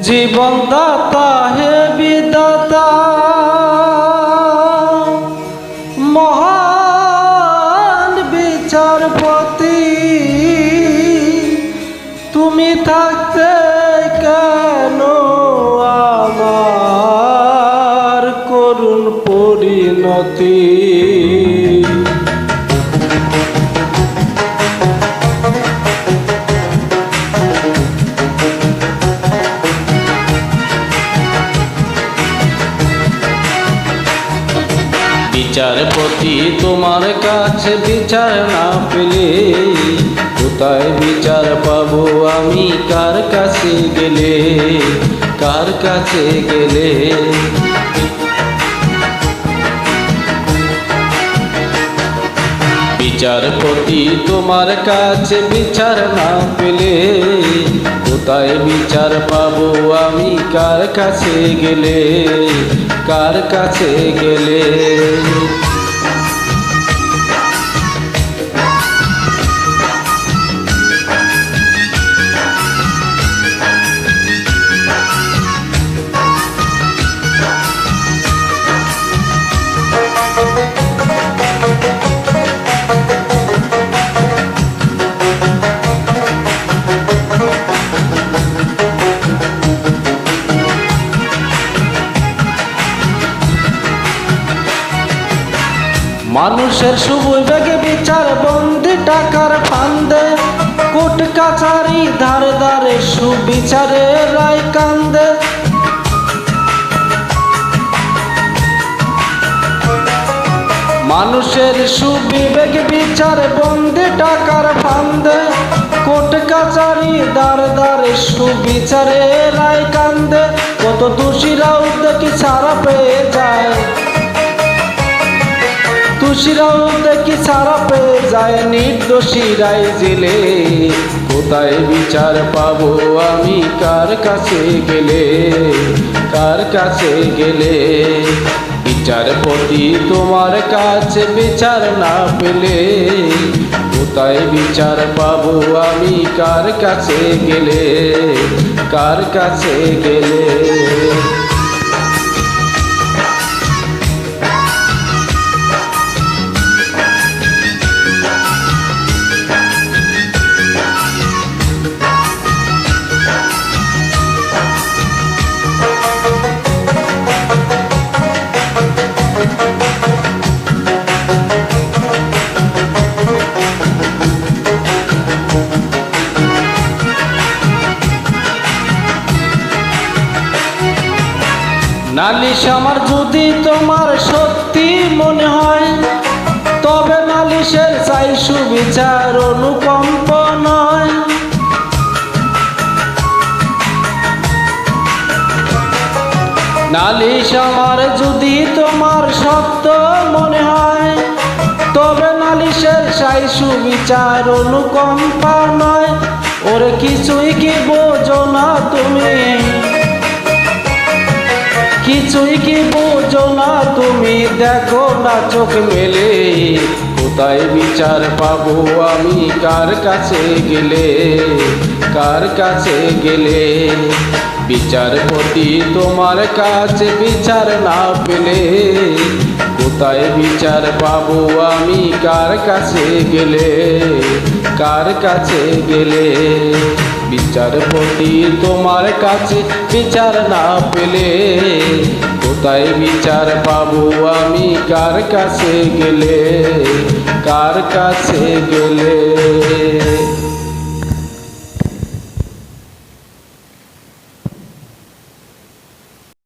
জীবন দাতা হে বিধাতা মহান বিচারপতি, তুমি থাকতে কেন আমার করুণ পরিণতি। বিচারপতি তোমার কাছে বিচার না পেলে কোথায় বিচার পাবো আমি, কার কাছে গেলে, কার কাছে গেলে। বিচারপতি তোমার কাছে বিচার না পেলে কোথায় বিচার পাবো আমি, কার কাছে গেলে, কার কাছে গেলে। মানুষের সুবিবেকে বিচার বন্দি টাকার ফান্দে, কোর্ট কাছারি ধারে ধারে সুবিচারে রায় কান্দে। মানুষের সুবিবেক বিচার বন্দি টাকার ফান্দে, কোর্ট কাছারি ধারে ধারে সুবিচারে রায় কান্দে। কত দোষীরাও দেখি ছাড়া পেয়ে যায়, দোষীরাও দেখি ছাড়া পেয়ে যায়, নির্দোষীরাই জেলে। কোথায় বিচার পাবো আমি, কার কাছে গেলে, কার কাছে গেলে। বিচারপতি তোমার কাছে বিচার না পেলে কোথায় বিচার পাবো আমি, কার কাছে গেলে, কার কাছে গেলে। নালিশ আমার যদি তোমার সত্যি মনে হয়, তবে নালিশের চাই সুবিচার অনুকম্প নয়। নালিশ আমার যদি তোমার সত্য মনে হয়, তবে নালিশের চাই সুবিচার অনুকম্প নয়। ওরে কিছুই কি বোঝো না তুমি, কিছুই কি বোঝো না তুমি, দেখো না চোখ মেলে। কোথায় বিচার পাবো আমি, কার কাছে গেলে, কার কাছে গেলে। বিচারপতি তোমার কাছে বিচার না পেলে কোথায় বিচার পাবো আমি, কার কাছে গেলে, কার কাছে গেলে। বিচারপতি তোমার কাছে বিচার না পেলে কোথায় বিচার পাবো আমি, কার কাছে গেলে, কার কাছে গেলে।